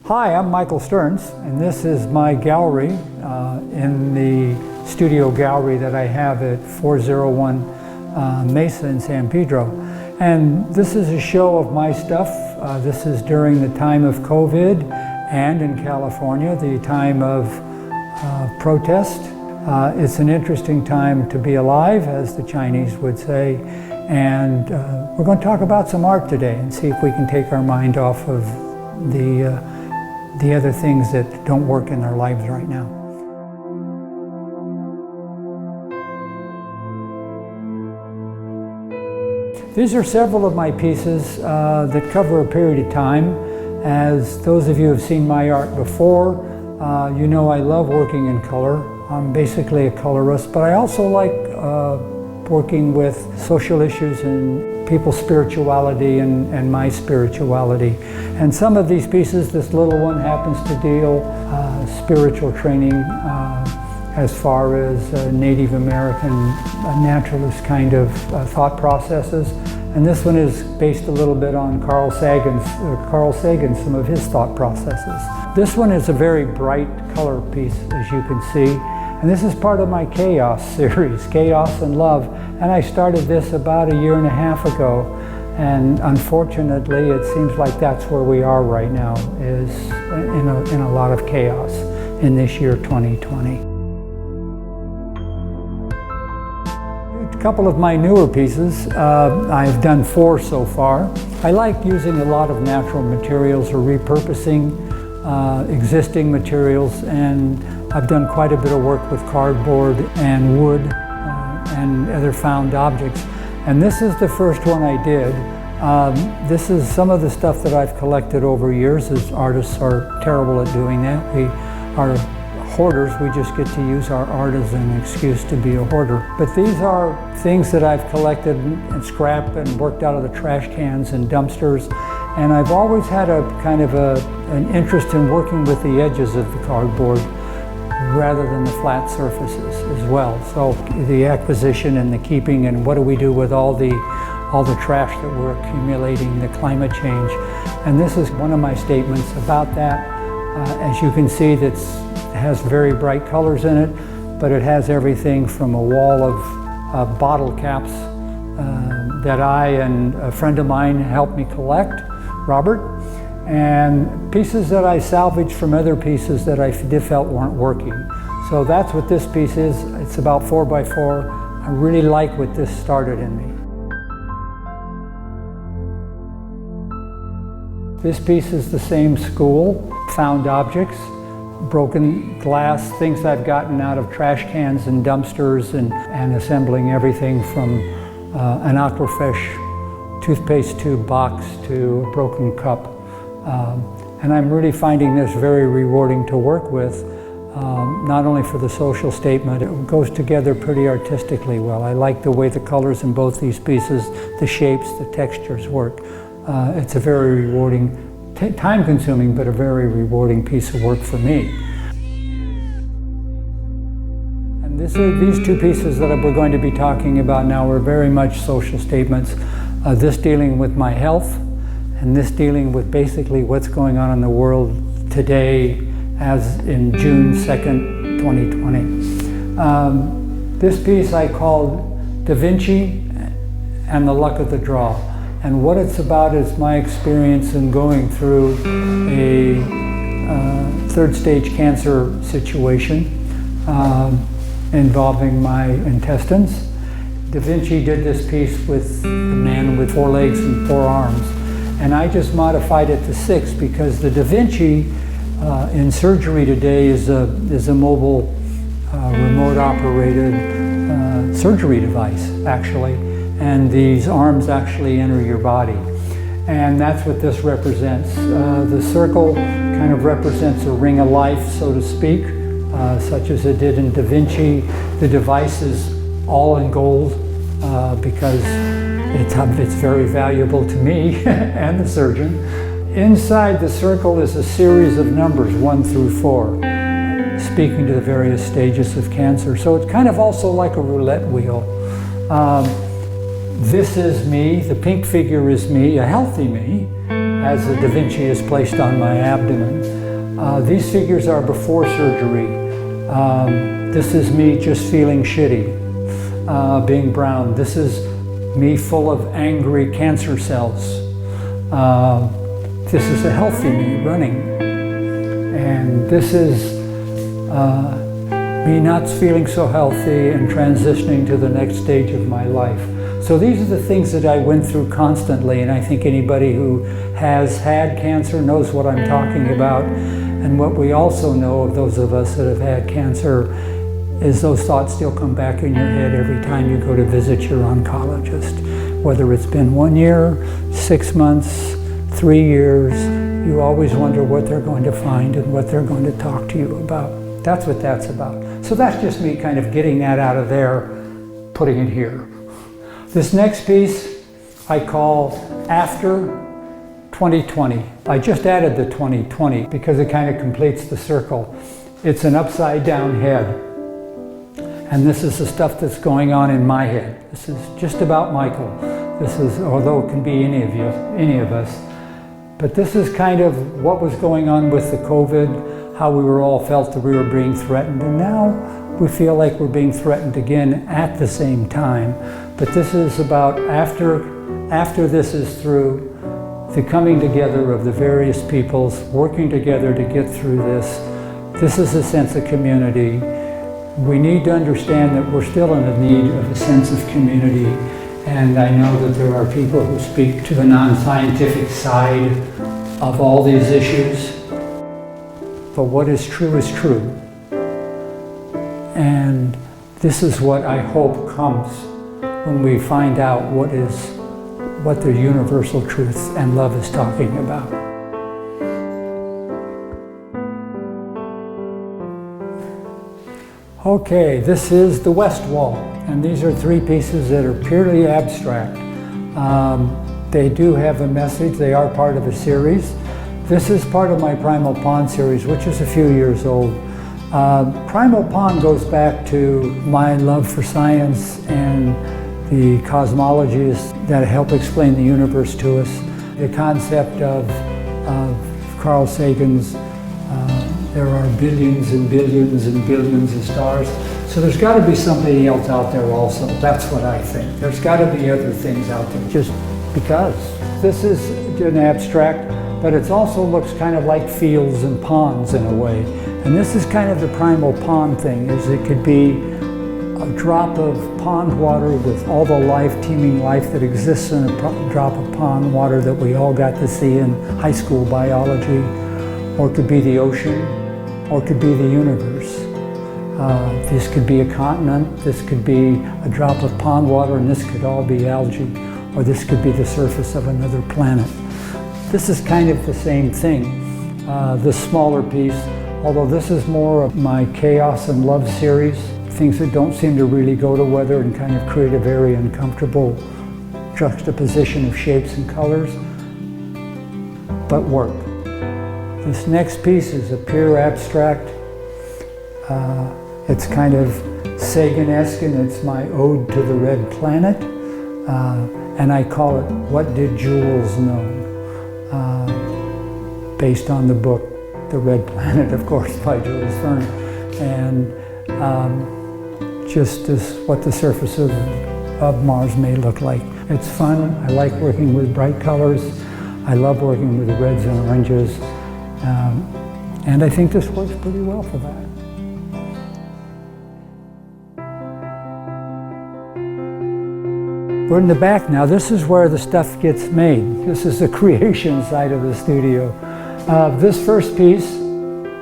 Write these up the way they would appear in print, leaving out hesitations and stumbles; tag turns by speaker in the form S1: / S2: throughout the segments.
S1: Hi, I'm Michael Stearns, and this is my gallery in the studio gallery that I have at 401 Mesa in San Pedro. And this is a show of my stuff. This is during the time of COVID and in California, the time of protest. It's an interesting time to be alive, as the Chinese would say. And we're going to talk about some art today and see if we can take our mind off of the other things that don't work in our lives right now. These are several of my pieces that cover a period of time. As those of you who have seen my art before, you know I love working in color. I'm basically a colorist, but I also like working with social issues and people's spirituality and my spirituality. And some of these pieces, this little one happens to deal spiritual training as far as Native American naturalist kind of thought processes. And this one is based a little bit on Carl Sagan, some of his thought processes. This one is a very bright color piece, as you can see. And this is part of my Chaos series, Chaos and Love. And I started this about a year and a half ago. And unfortunately, it seems like that's where we are right now, is in a lot of chaos in this year 2020. A couple of my newer pieces, I've done 4 so far. I like using a lot of natural materials or repurposing existing materials, and I've done quite a bit of work with cardboard and wood and other found objects. And this is the first one I did. This is some of the stuff that I've collected over years, as artists are terrible at doing that. We are hoarders, we just get to use our art as an excuse to be a hoarder. But these are things that I've collected and scrapped and worked out of the trash cans and dumpsters. And I've always had a kind of an interest in working with the edges of the cardboard rather than the flat surfaces as well. So the acquisition and the keeping, and what do we do with all the trash that we're accumulating, the climate change. And this is one of my statements about that. As you can see, it has very bright colors in it, but it has everything from a wall of bottle caps that I and a friend of mine helped me collect, Robert, and pieces that I salvaged from other pieces that I felt weren't working. So that's what this piece is. It's about 4x4. I really like what this started in me. This piece is the same school, found objects, broken glass, things I've gotten out of trash cans and dumpsters, and assembling everything from an aquafish toothpaste tube box to a broken cup. And I'm really finding this very rewarding to work with, not only for the social statement, it goes together pretty artistically well. I like the way the colors in both these pieces, the shapes, the textures work. It's a very rewarding, time-consuming, but a very rewarding piece of work for me. And these 2 pieces that we're going to be talking about now are very much social statements. This dealing with my health, and this dealing with basically what's going on in the world today as in June 2nd, 2020. This piece I called Da Vinci and the Luck of the Draw. And what it's about is my experience in going through a 3rd stage cancer situation involving my intestines. Da Vinci did this piece with a man with 4 legs and 4 arms. And I just modified it to 6 because the Da Vinci in surgery today is a mobile, remote operated surgery device, actually. And these arms actually enter your body. And that's what this represents. The circle kind of represents a ring of life, so to speak, such as it did in Da Vinci. The device is all in gold because it's very valuable to me and the surgeon. Inside the circle is a series of numbers, 1 through 4, speaking to the various stages of cancer. So it's kind of also like a roulette wheel. This is me, the pink figure is me, a healthy me, as the Da Vinci is placed on my abdomen. These figures are before surgery. This is me just feeling shitty, being brown. This is me full of angry cancer cells. This is a healthy me running. And this is me not feeling so healthy and transitioning to the next stage of my life. So these are the things that I went through constantly, and I think anybody who has had cancer knows what I'm talking about. And what we also know of those of us that have had cancer is those thoughts still come back in your head every time you go to visit your oncologist. Whether it's been 1 year, 6 months, 3 years, you always wonder what they're going to find and what they're going to talk to you about. That's what that's about. So that's just me kind of getting that out of there, putting it here. This next piece I call After 2020. I just added the 2020 because it kind of completes the circle. It's an upside down head. And this is the stuff that's going on in my head. This is just about Michael. This is, although it can be any of you, any of us. But this is kind of what was going on with the COVID, how we were all felt that we were being threatened, and now we feel like we're being threatened again at the same time. But this is about after this is through, the coming together of the various peoples, working together to get through this. This is a sense of community. We need to understand that we're still in the need of a sense of community. And I know that there are people who speak to the non-scientific side of all these issues. But what is true is true. And this is what I hope comes when we find out what the universal truth and love is talking about. Okay, this is the West Wall, and these are 3 pieces that are purely abstract. They do have a message, they are part of a series. This is part of my Primal Pond series, which is a few years old. Primal Pond goes back to my love for science and the cosmologies that help explain the universe to us. The concept of Carl Sagan's there are billions and billions and billions of stars. So there's got to be somebody else out there also. That's what I think. There's got to be other things out there just because. This is an abstract, but it also looks kind of like fields and ponds in a way. And this is kind of the primal pond thing, is it could be a drop of pond water with all the life, teeming life that exists in a drop of pond water that we all got to see in high school biology, or it could be the ocean, or it could be the universe. This could be a continent, this could be a drop of pond water, and this could all be algae, or this could be the surface of another planet. This is kind of the same thing, this smaller piece, although this is more of my chaos and love series, things that don't seem to really go together and kind of create a very uncomfortable juxtaposition of shapes and colors, but work. This next piece is a pure abstract. It's kind of Sagan-esque, and it's my ode to the red planet. And I call it What Did Jules Know? Based on the book, The Red Planet, of course, by Jules Verne. And just as what the surface of Mars may look like. It's fun. I like working with bright colors. I love working with the reds and oranges. And I think this works pretty well for that. We're in the back now. This is where the stuff gets made. This is the creation side of the studio. This first piece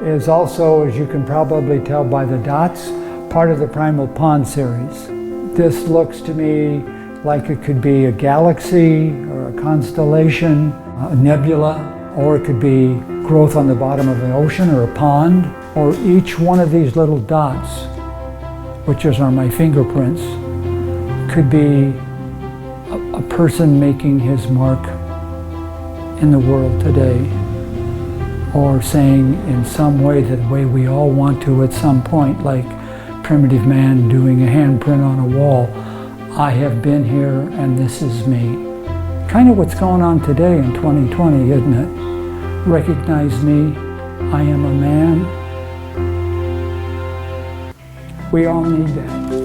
S1: is also, as you can probably tell by the dots, part of the Primal Pond series. This looks to me like it could be a galaxy or a constellation, a nebula, or it could be growth on the bottom of an ocean or a pond, or each one of these little dots, which are my fingerprints, could be a person making his mark in the world today, or saying in some way the way we all want to at some point, like primitive man doing a handprint on a wall, I have been here and this is me. Kind of what's going on today in 2020, isn't it? Recognize me, I am a man. We all need that.